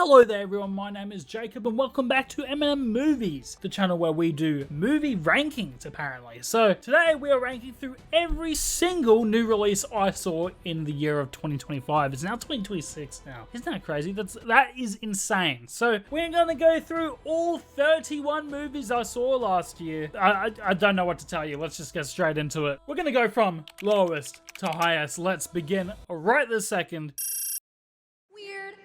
Hello there everyone, my name is Jacob and welcome back to M&M Movies, the channel where we do movie rankings apparently. So today we are ranking through every single new release I saw in the year of 2025. It's now 2026 now. Isn't that crazy? That is insane. So we're going to go through all 31 movies I saw last year. I don't know what to tell you. Let's just get straight into it. We're going to go from lowest to highest. Let's begin right this second. Weird.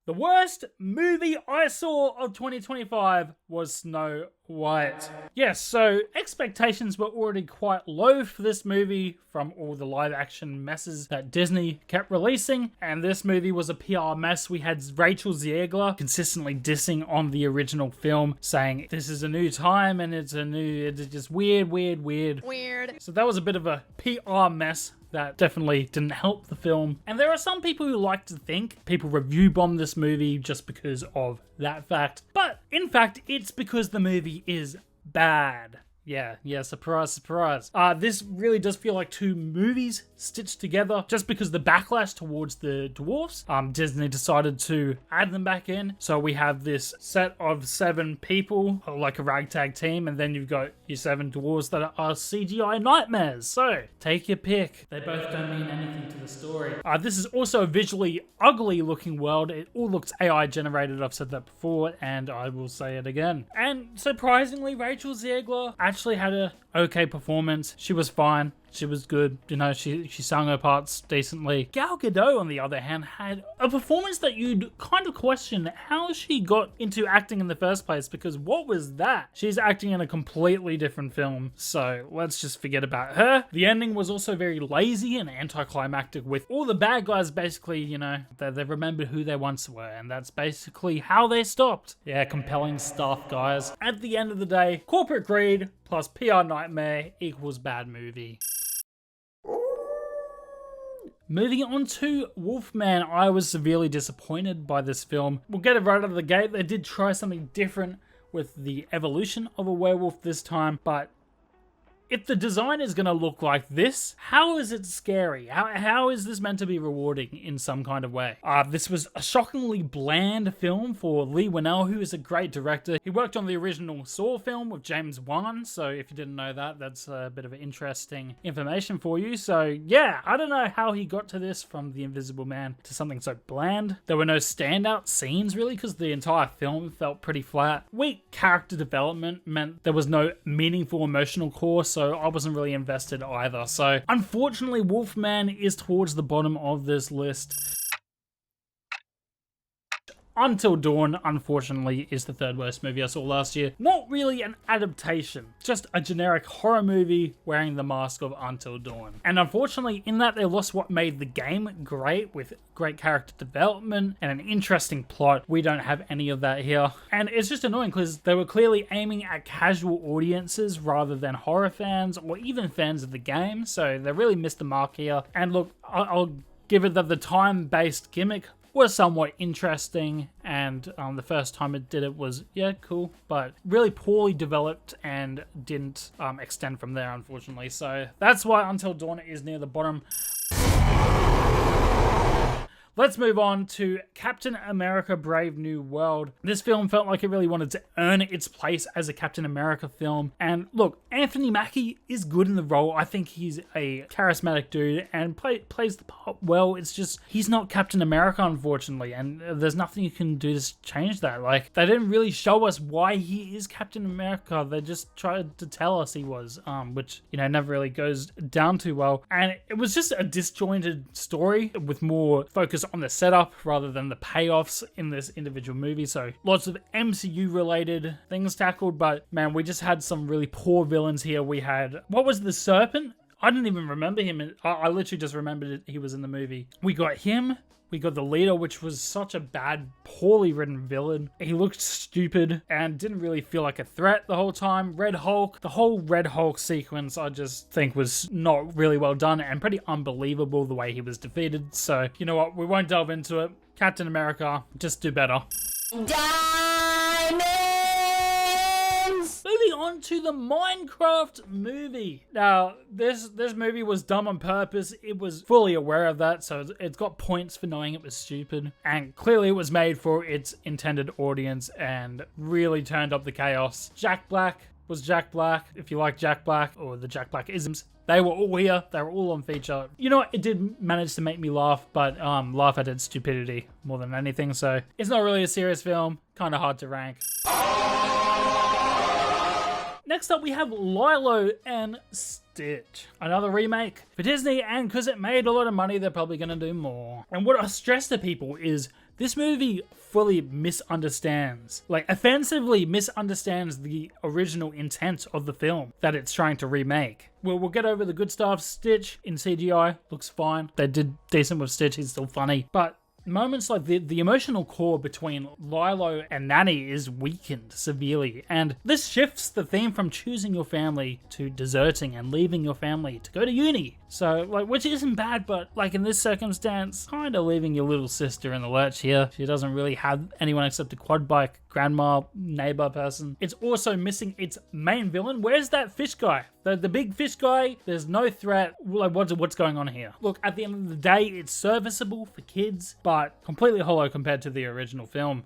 The worst movie I saw of 2025 was Snow White. Yes, so expectations were already quite low for this movie from all the live action messes that Disney kept releasing, and this movie was a PR mess. We had Rachel Zegler consistently dissing on the original film, saying this is a new time and it's just weird. So that was a bit of a PR mess that definitely didn't help the film. And there are some people who like to think people review bomb this movie just because of that fact. But in fact, it's because the movie is bad. Yeah, surprise. This really does feel like two movies stitched together just because the backlash towards the dwarfs. Disney decided to add them back in. So we have this set of 7 people, like a ragtag team, and then you've got your 7 dwarves that are CGI nightmares. So take your pick. They both don't mean anything to the story. This is also a visually ugly looking world. It all looks AI generated. I've said that before and I will say it again. And surprisingly, Rachel Zegler actually had a okay performance. She was fine. She was good. You know, she sung her parts decently. Gal Gadot, on the other hand, had a performance that you'd kind of question how she got into acting in the first place, because what was that? She's acting in a completely different film, so let's just forget about her. The ending was also very lazy and anticlimactic, with all the bad guys basically, you know, they remembered who they once were, and that's basically how they stopped. Yeah, compelling stuff, guys. At the end of the day, corporate greed plus PR nightmare equals bad movie. Moving on to Wolfman, I was severely disappointed by this film. We'll get it right out of the gate. They did try something different with the evolution of a werewolf this time, but if the design is going to look like this, how is it scary? How is this meant to be rewarding in some kind of way? This was a shockingly bland film for Leigh Whannell, who is a great director. He worked on the original Saw film with James Wan, so if you didn't know that, that's a bit of interesting information for you. So yeah, I don't know how he got to this from The Invisible Man to something so bland. There were no standout scenes really, because the entire film felt pretty flat. Weak character development meant there was no meaningful emotional core, so I wasn't really invested either. So unfortunately, Wolfman is towards the bottom of this list. Until Dawn, unfortunately, is the third worst movie I saw last year. Not really an adaptation, just a generic horror movie wearing the mask of Until Dawn. And unfortunately, in that they lost what made the game great, with great character development and an interesting plot. We don't have any of that here. And it's just annoying because they were clearly aiming at casual audiences rather than horror fans or even fans of the game. So they really missed the mark here. And look, I'll give it that the time-based gimmick was somewhat interesting, and the first time it did it was, yeah, cool, but really poorly developed and didn't extend from there, unfortunately. So that's why Until Dawn is near the bottom. Let's move on to Captain America Brave New World. This film felt like it really wanted to earn its place as a Captain America film. And look, Anthony Mackie is good in the role. I think he's a charismatic dude and plays the part well. It's just, he's not Captain America, unfortunately. And there's nothing you can do to change that. Like, they didn't really show us why he is Captain America. They just tried to tell us he was, which, you know, never really goes down too well. And it was just a disjointed story with more focus on the setup rather than the payoffs in this individual movie. So lots of MCU related things tackled, but man, we just had some really poor villains here. We had, what was the Serpent? I didn't even remember him. I literally just remembered he was in the movie. We got him. We got the leader, which was such a bad, poorly written villain. He looked stupid and didn't really feel like a threat the whole time. Red Hulk, the whole Red Hulk sequence, I just think was not really well done and pretty unbelievable the way he was defeated. So, you know what? We won't delve into it. Captain America, just do better. Diamonds! Moving on to the Minecraft movie. Now, this movie was dumb on purpose. It was fully aware of that, so it's got points for knowing it was stupid. And clearly it was made for its intended audience and really turned up the chaos. Jack Black was Jack Black. If you like Jack Black or the Jack Black isms, they were all here. They were all on feature. You know what? It did manage to make me laugh, but laugh at its stupidity more than anything. So it's not really a serious film. Kind of hard to rank. Next up, we have Lilo and Stitch. Another remake for Disney, and because it made a lot of money, they're probably going to do more. And what I stress to people is this movie fully misunderstands, like offensively misunderstands the original intent of the film that it's trying to remake. We'll get over the good stuff. Stitch in CGI looks fine. They did decent with Stitch. He's still funny. But moments like the emotional core between Lilo and Nanny is weakened severely, and this shifts the theme from choosing your family to deserting and leaving your family to go to uni. So, like, which isn't bad, but like in this circumstance, kind of leaving your little sister in the lurch here. She doesn't really have anyone except a quad bike grandma neighbor person. It's also missing its main villain. Where's that fish guy? The big fish guy? There's no threat. Like, what's going on here? Look, at the end of the day, it's serviceable for kids, but completely hollow compared to the original film.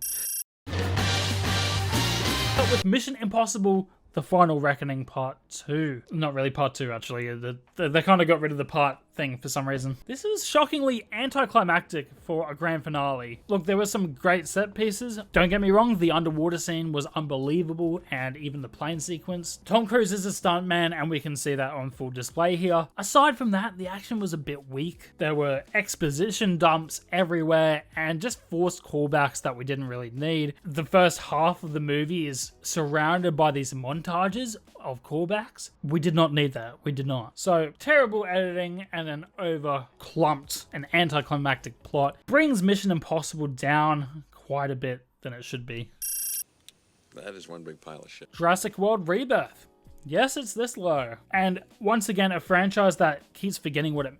But with Mission Impossible: The Final Reckoning Part 2. Not really Part 2, actually. They kind of got rid of the part thing for some reason. This is shockingly anticlimactic for a grand finale. Look, there were some great set pieces. Don't get me wrong, the underwater scene was unbelievable, and even the plane sequence. Tom Cruise is a stuntman, and we can see that on full display here. Aside from that, the action was a bit weak. There were exposition dumps everywhere, and just forced callbacks that we didn't really need. The first half of the movie is surrounded by these montages of callbacks. We did not need that. We did not. So, terrible editing and an over-clumped and anticlimactic plot brings Mission Impossible down quite a bit than it should be. That is one big pile of shit. Jurassic World Rebirth. Yes, it's this low. And once again, a franchise that keeps forgetting what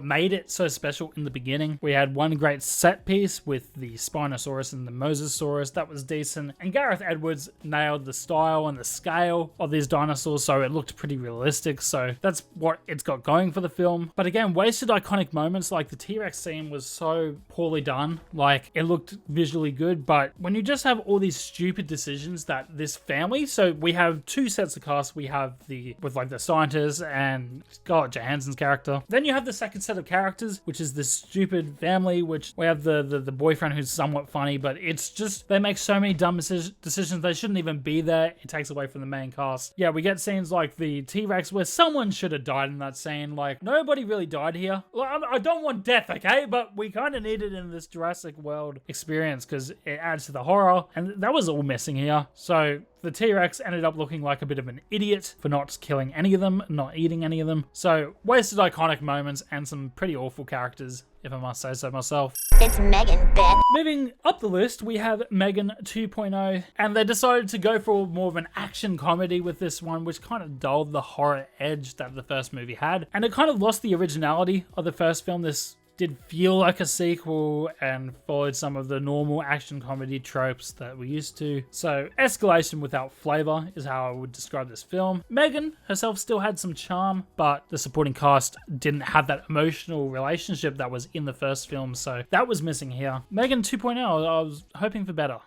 made it so special in the beginning. We had one great set piece with the Spinosaurus and the Mosasaurus. That was decent. And Gareth Edwards nailed the style and the scale of these dinosaurs, so it looked pretty realistic. So that's what it's got going for the film. But again, wasted iconic moments like the T-Rex scene was so poorly done. Like, it looked visually good, but when you just have all these stupid decisions that this family, so we have two sets of cast. We have with the scientists and Scarlett Johansson's character. Then you have the second set of characters, which is this stupid family, which we have the boyfriend who's somewhat funny, but it's just, they make so many dumb decisions. They shouldn't even be there. It takes away from the main cast. Yeah, we get scenes like the T-Rex where someone should have died in that scene. Like, nobody really died here. I don't want death, okay? But we kind of need it in this Jurassic World experience because it adds to the horror, and that was all missing here. So the T-Rex ended up looking like a bit of an idiot for not killing any of them, not eating any of them. So wasted iconic moments and some pretty awful characters, if I must say so myself. It's Megan, bitch. Moving up the list, we have Megan 2.0, and they decided to go for more of an action comedy with this one, which kind of dulled the horror edge that the first movie had, and it kind of lost the originality of the first film. This did feel like a sequel and followed some of the normal action comedy tropes that we used to. So, escalation without flavor is how I would describe this film. Megan herself still had some charm, but the supporting cast didn't have that emotional relationship that was in the first film, so that was missing here. Megan 2.0, I was hoping for better.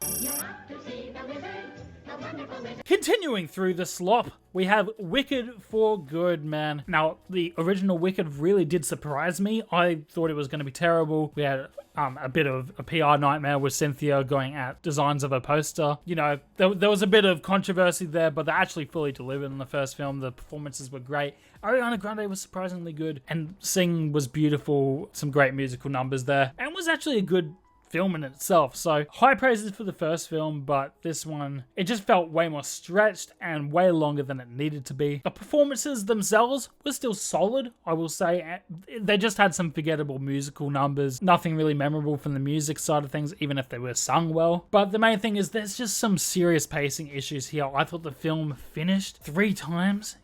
Continuing through the slop, we have Wicked for Good, man. Now, the original Wicked really did surprise me. I thought it was going to be terrible. We had a bit of a PR nightmare with Cynthia going at designs of a poster. You know, there was a bit of controversy there, but they actually fully delivered in the first film. The performances were great. Ariana Grande was surprisingly good, and Sing was beautiful. Some great musical numbers there, and was actually a good film in itself. So high praises for the first film, but this one, it just felt way more stretched and way longer than it needed to be. The performances themselves were still solid, I will say. They just had some forgettable musical numbers, nothing really memorable from the music side of things, even if they were sung well. But the main thing is there's just some serious pacing issues here. I thought the film finished 3 times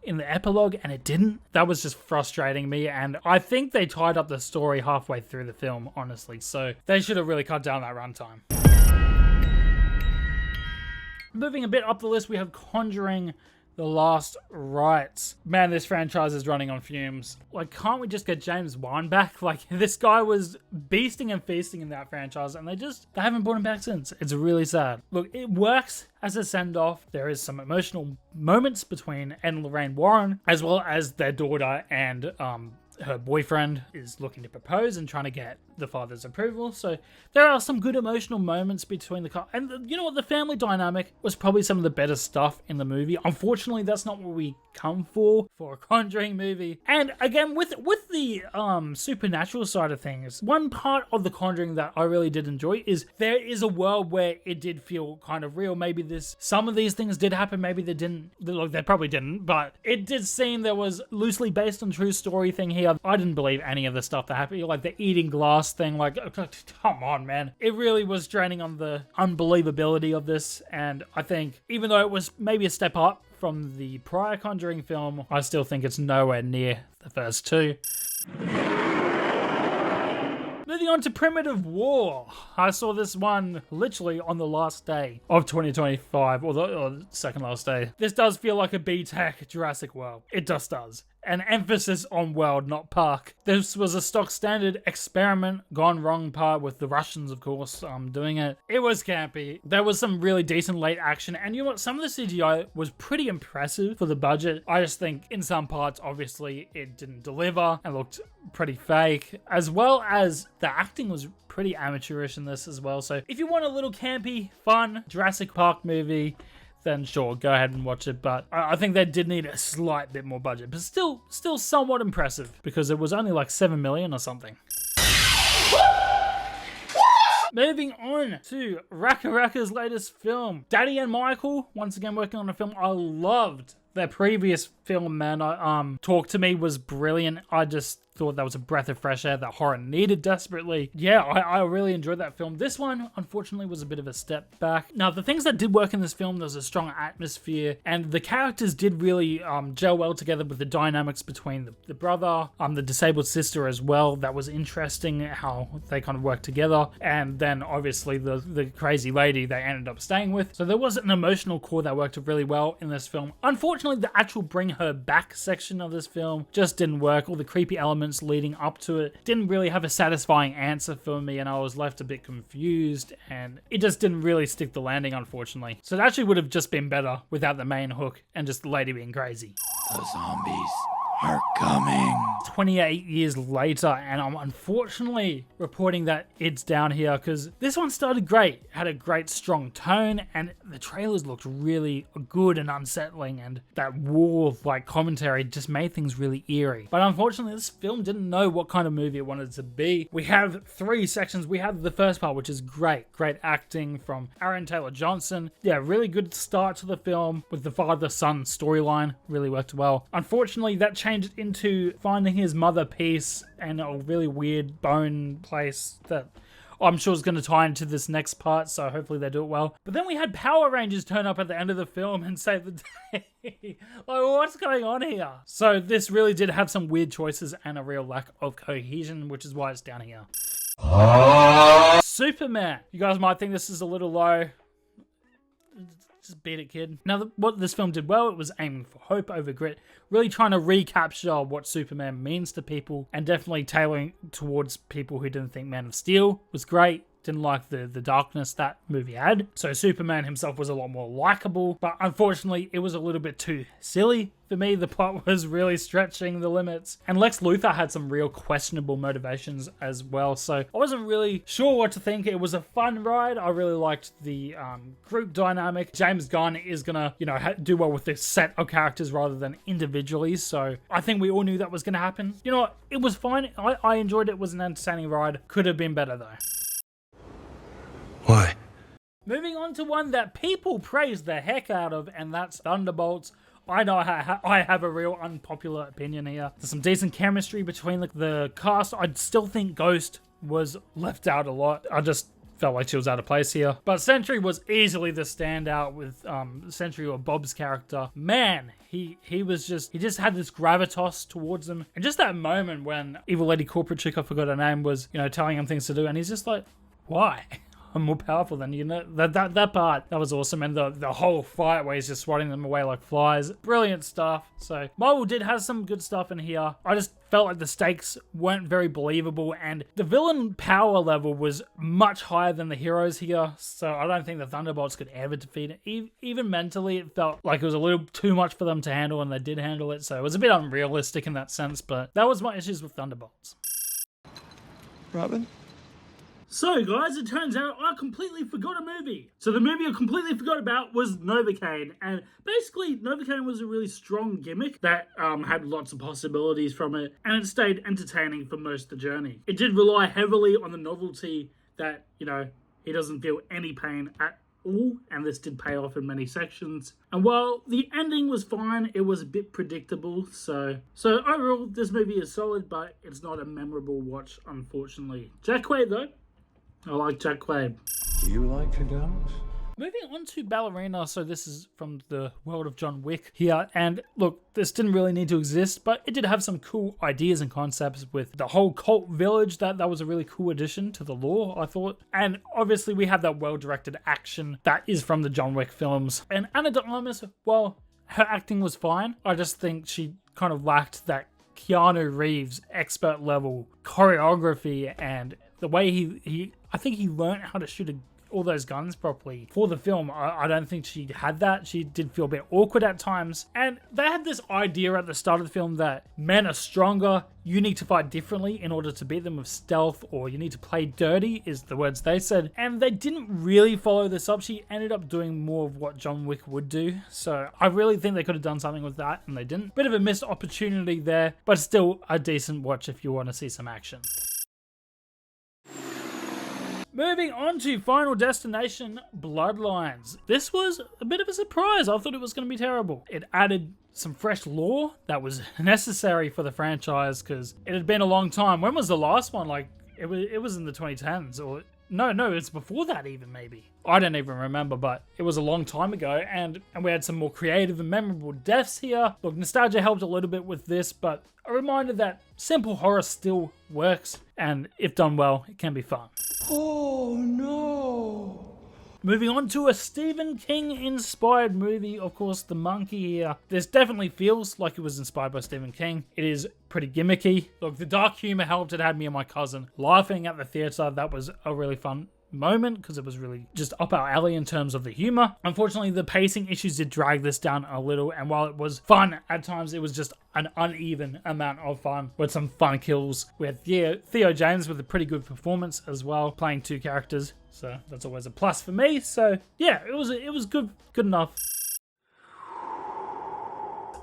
in the epilogue, and it didn't. That was just frustrating me, and I think they tied up the story halfway through the film, honestly, so they should have really cut down that runtime. Moving a bit up the list, we have Conjuring The Last Rites. Man, this franchise is running on fumes. Like, can't we just get James Wan back? Like, this guy was beasting and feasting in that franchise, and they haven't brought him back since. It's really sad. Look, it works as a send-off. There is some emotional moments between Ed and Lorraine Warren, as well as their daughter and her boyfriend is looking to propose and trying to get the father's approval. So there are some good emotional moments between and you know what, the family dynamic was probably some of the better stuff in the movie. Unfortunately, that's not what we come for a Conjuring movie. And again, with the supernatural side of things, one part of the Conjuring that I really did enjoy is there is a world where it did feel kind of real. Maybe some of these things did happen, maybe they didn't. Look, they probably didn't, but it did seem there was loosely based on true story thing here. I didn't believe any of the stuff that happened, like the eating glass thing. Like, come on, man. It really was draining on the unbelievability of this, and I think even though it was maybe a step up from the prior Conjuring film, I still think it's nowhere near the first two. Moving on to Primitive War. I saw this one literally on the last day of 2025, or the second last day. This does feel like a B-Tech Jurassic World. It just does. An emphasis on world, not park. This was a stock standard experiment gone wrong part with the Russians, of course, doing it. It was campy. There was some really decent late action, and you know what? Some of the CGI was pretty impressive for the budget. I just think in some parts, obviously, it didn't deliver and looked pretty fake, as well as the acting was pretty amateurish in this as well. So if you want a little campy, fun Jurassic Park movie, then sure, go ahead and watch it. But I think they did need a slight bit more budget, but still somewhat impressive because it was only like 7 million or something. Moving on to RackaRacka's latest film, Daddy and Michael, once again working on a film I loved. Their previous film, man, Talk to Me was brilliant. I just thought that was a breath of fresh air that horror needed desperately. Yeah, I really enjoyed that film. This one, unfortunately, was a bit of a step back. Now, the things that did work in this film, there was a strong atmosphere, and the characters did really gel well together with the dynamics between the brother, the disabled sister as well. That was interesting how they kind of worked together. And then, obviously, the crazy lady they ended up staying with. So there was an emotional core that worked really well in this film. Unfortunately, the actual bring her back section of this film just didn't work. All the creepy elements leading up to it didn't really have a satisfying answer for me, and I was left a bit confused, and it just didn't really stick the landing, unfortunately. So it actually would have just been better without the main hook and just the lady being crazy. The zombies are coming. 28 years later, and I'm unfortunately reporting that it's down here because this one started great, had a great strong tone, and the trailers looked really good and unsettling, and that war-like commentary just made things really eerie. But unfortunately, this film didn't know what kind of movie it wanted to be. We have 3 sections. We have the first part, which is great acting from Aaron Taylor-Johnson. Yeah, really good start to the film with the father-son storyline, really worked well. Unfortunately, that changed into finding his mother piece and a really weird bone place that I'm sure is going to tie into this next part, so hopefully they do it well. But then we had Power Rangers turn up at the end of the film and save the day. Like, what's going on here? So this really did have some weird choices and a real lack of cohesion, which is why it's down here. Superman. You guys might think this is a little low. Just beat it, kid. Now, what this film did well, it was aiming for hope over grit, really trying to recapture what Superman means to people, and definitely tailoring towards people who didn't think Man of Steel was great, didn't like the darkness that movie had. So Superman himself was a lot more likable, but unfortunately, it was a little bit too silly. For me, the plot was really stretching the limits, and Lex Luthor had some real questionable motivations as well, so I wasn't really sure what to think. It was a fun ride. I really liked the group dynamic. James Gunn is gonna, do well with this set of characters rather than individually, so I think we all knew that was gonna happen. You know what? It was fine. I enjoyed it. It was an entertaining ride. Could have been better, though. Why? Moving on to one that people praise the heck out of, and that's Thunderbolts. I know I have a real unpopular opinion here. There's some decent chemistry between the cast. I still think Ghost was left out a lot. I just felt like she was out of place here. But Sentry was easily the standout with Sentry, or Bob's character. Man, he just had this gravitas towards them. And just that moment when Evil Lady Corporate Chick, I forgot her name, was, telling him things to do, and he's just like, why? I'm more powerful than you. That part, that was awesome. And the whole fight where he's just swatting them away like flies. Brilliant stuff. So Marvel did have some good stuff in here. I just felt like the stakes weren't very believable, and the villain power level was much higher than the heroes here, so I don't think the Thunderbolts could ever defeat it. Even mentally, it felt like it was a little too much for them to handle, and they did handle it, so it was a bit unrealistic in that sense, but that was my issues with Thunderbolts. Robin? So guys, it turns out I completely forgot a movie. So the movie I completely forgot about was Novocaine. And basically, Novocaine was a really strong gimmick that had lots of possibilities from it. And it stayed entertaining for most of the journey. It did rely heavily on the novelty that, you know, he doesn't feel any pain at all. And this did pay off in many sections. And while the ending was fine, it was a bit predictable. So overall, this movie is solid, but it's not a memorable watch, unfortunately. Jack Quaid, though. I like Jack Quaid. Do you like cigars? Moving on to Ballerina, so this is from the world of John Wick here, and look, this didn't really need to exist, but it did have some cool ideas and concepts with the whole cult village. That was a really cool addition to the lore, I thought. And obviously we have that well-directed action that is from the John Wick films. And Ana de Armas, well, her acting was fine. I just think she kind of lacked that Keanu Reeves expert level choreography, and the way I think he learned how to shoot all those guns properly for the film. I don't think she had that. She did feel a bit awkward at times. And they had this idea at the start of the film that men are stronger, you need to fight differently in order to beat them with stealth, or you need to play dirty, is the words they said. And they didn't really follow this up. She ended up doing more of what John Wick would do. So I really think they could have done something with that, and they didn't. Bit of a missed opportunity there, but still a decent watch if you want to see some action. Moving on to Final Destination Bloodlines. This was a bit of a surprise. I thought it was going to be terrible. It added some fresh lore that was necessary for the franchise because it had been a long time. When was the last one? Like, it was in the 2010s, or no, it's before that even, maybe. I don't even remember, but it was a long time ago, and we had some more creative and memorable deaths here. Look, nostalgia helped a little bit with this, but a reminder that simple horror still works, and if done well, it can be fun. Oh no! Moving on to a Stephen King inspired movie, of course, The Monkey here. This definitely feels like it was inspired by Stephen King. It is pretty gimmicky. Look, the dark humor helped. It had me and my cousin laughing at the theater. That was a really fun moment because it was really just up our alley in terms of the humor. Unfortunately, the pacing issues did drag this down a little, and while it was fun at times, it was just an uneven amount of fun with some fun kills. We had Theo James with a pretty good performance as well, playing two characters, so that's always a plus for me. So yeah, it was good enough.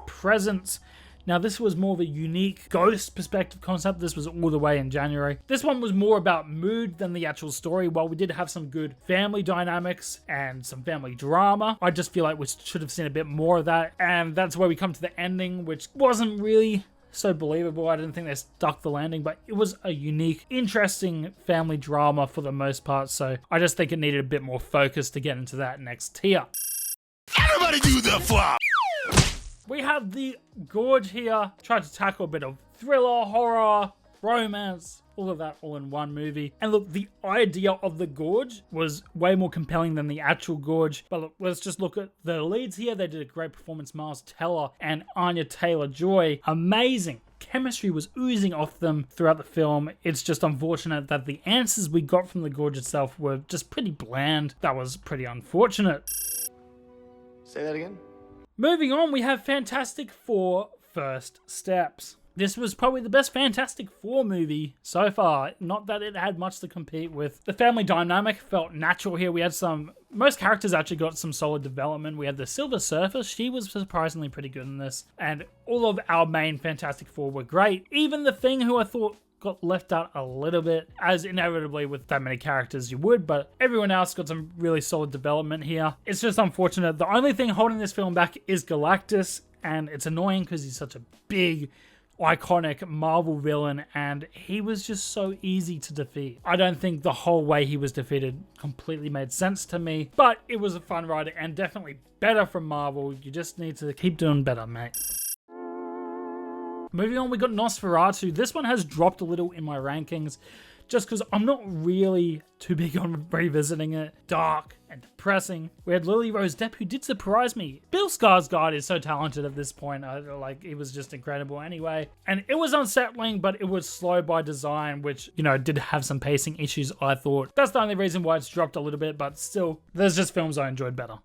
Presence. Now, this was more of a unique ghost perspective concept. This was all the way in January. This one was more about mood than the actual story. While we did have some good family dynamics and some family drama, I just feel like we should have seen a bit more of that. And that's where we come to the ending, which wasn't really so believable. I didn't think they stuck the landing, but it was a unique, interesting family drama for the most part. So I just think it needed a bit more focus to get into that next tier. Everybody do the flop! We have The Gorge here. Tried to tackle a bit of thriller, horror, romance, all of that all in one movie. And look, the idea of The Gorge was way more compelling than the actual Gorge. But look, let's just look at the leads here. They did a great performance. Miles Teller and Anya Taylor-Joy. Amazing. Chemistry was oozing off them throughout the film. It's just unfortunate that the answers we got from The Gorge itself were just pretty bland. That was pretty unfortunate. Say that again? Moving on, we have Fantastic Four First Steps. This was probably the best Fantastic Four movie so far. Not that it had much to compete with. The family dynamic felt natural here. We had most characters actually got some solid development. We had the Silver Surfer. She was surprisingly pretty good in this. And all of our main Fantastic Four were great. Even the Thing, who I thought got left out a little bit, as inevitably with that many characters you would, but everyone else got some really solid development here. It's just unfortunate. The only thing holding this film back is Galactus, and it's annoying because he's such a big, iconic Marvel villain, and he was just so easy to defeat. I don't think the whole way he was defeated completely made sense to me, but it was a fun ride and definitely better from Marvel. You just need to keep doing better, mate. Moving on, we got Nosferatu. This one has dropped a little in my rankings just because I'm not really too big on revisiting it. Dark and depressing. We had Lily Rose Depp, who did surprise me. Bill Skarsgård is so talented at this point. He was just incredible anyway. And it was unsettling, but it was slow by design, which, did have some pacing issues, I thought. That's the only reason why it's dropped a little bit, but still, there's just films I enjoyed better.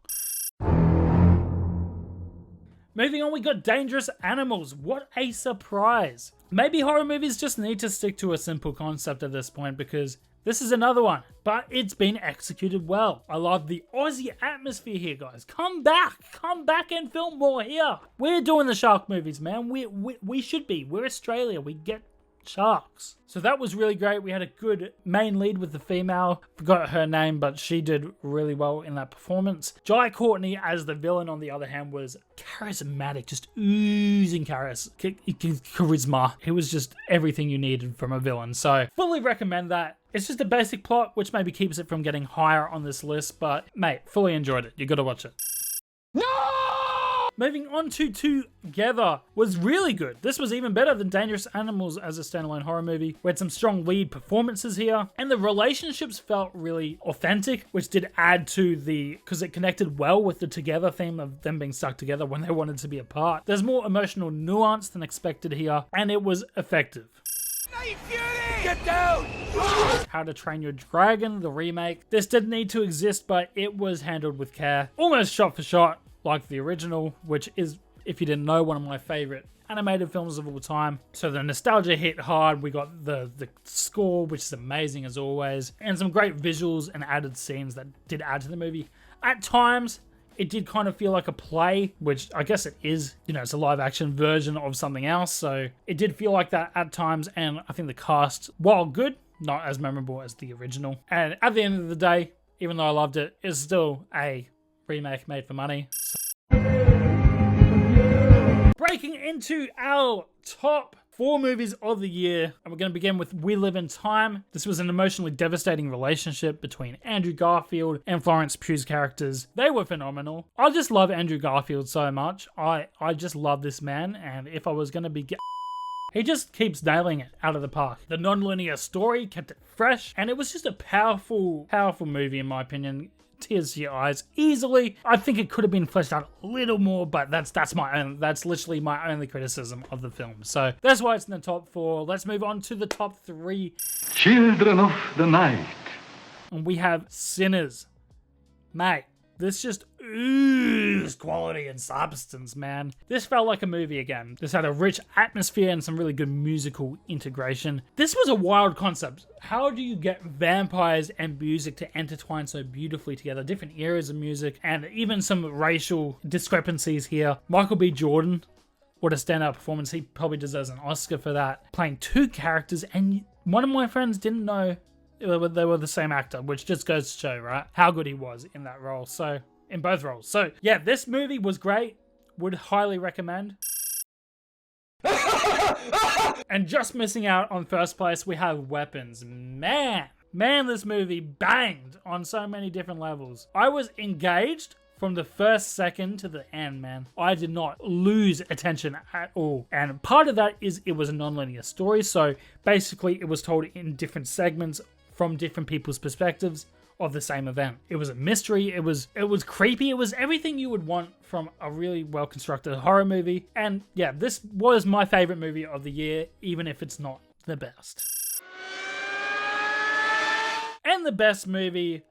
Moving on, we got Dangerous Animals. What a surprise. Maybe horror movies just need to stick to a simple concept at this point, because this is another one, but it's been executed well. I love the Aussie atmosphere here, guys. Come back and film more here. We're doing the shark movies, man. We should be. We're Australia. We get sharks. So that was really great. We had a good main lead with the female. Forgot her name, but she did really well in that performance. Jai Courtney as the villain, on the other hand, was charismatic, just oozing charisma. It was just everything you needed from a villain. So fully recommend that. It's just a basic plot, which maybe keeps it from getting higher on this list, but mate, fully enjoyed it. You gotta watch it. No! Moving on to Together was really good. This was even better than Dangerous Animals as a standalone horror movie. We had some strong lead performances here, and the relationships felt really authentic, which did add to because it connected well with the Together theme of them being stuck together when they wanted to be apart. There's more emotional nuance than expected here, and it was effective. Get down! How to Train Your Dragon, the remake. This didn't need to exist, but it was handled with care. Almost shot for shot, like the original, which is, if you didn't know, one of my favorite animated films of all time. So the nostalgia hit hard. We got the score, which is amazing as always, and some great visuals and added scenes that did add to the movie. At times, it did kind of feel like a play, which I guess it is. It's a live action version of something else, so it did feel like that at times, and I think the cast, while good, not as memorable as the original. And at the end of the day, even though I loved it, it's still a remake made for money. Breaking into our top 4 movies of the year, and we're going to begin with We Live in Time. This was an emotionally devastating relationship between Andrew Garfield and Florence Pugh's characters. They were phenomenal. I just love Andrew Garfield so much. I just love this man, and if I was going to be he just keeps nailing it out of the park. The non-linear story kept it fresh, and it was just a powerful movie in my opinion. Tears to your eyes easily. I think it could have been fleshed out a little more, but that's literally my only criticism of the film. So that's why it's in the top 4. Let's move on to the top 3. Children of the Night. And we have Sinners. Mate, this just oozed quality and substance, man. This felt like a movie again. This had a rich atmosphere and some really good musical integration. This was a wild concept. How do you get vampires and music to intertwine so beautifully together? Different eras of music and even some racial discrepancies here. Michael B. Jordan, what a standout performance. He probably deserves an Oscar for that. Playing 2 characters, and one of my friends didn't know they were the same actor, which just goes to show, right, how good he was in that role. So, in both roles. So, yeah, this movie was great. Would highly recommend. And just missing out on first place, we have Weapons. Man, this movie banged on so many different levels. I was engaged from the first second to the end, man. I did not lose attention at all. And part of that is it was a non-linear story. So, basically, it was told in different segments from different people's perspectives of the same event. It was a mystery, it was creepy, it was everything you would want from a really well-constructed horror movie. And yeah, this was my favorite movie of the year, even if it's not the best. And the best movie,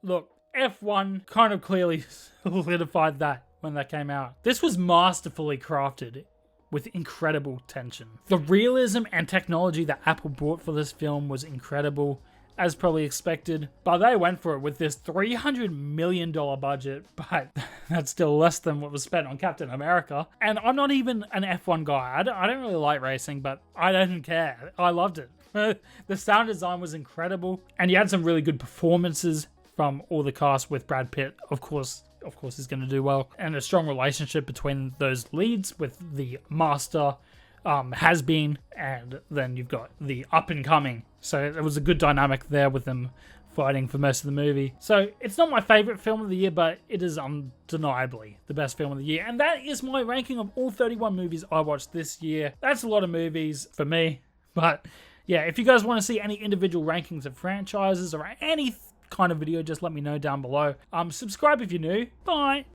look, F1 kind of clearly solidified that when that came out. This was masterfully crafted with incredible tension. The realism and technology that Apple brought for this film was incredible, as probably expected, but they went for it with this $300 million budget, but that's still less than what was spent on Captain America. And I'm not even an F1 guy. I don't really like racing, but I don't care. I loved it. The sound design was incredible, and you had some really good performances from all the cast, with Brad Pitt, of course he's going to do well, and a strong relationship between those leads with the master, has been, and then you've got the up and coming. So there was a good dynamic there with them fighting for most of the movie. So it's not my favorite film of the year, but it is undeniably the best film of the year. And that is my ranking of all 31 movies I watched this year. That's a lot of movies for me, but yeah, if you guys want to see any individual rankings of franchises or any kind of video, just let me know down below. Subscribe if you're new. Bye.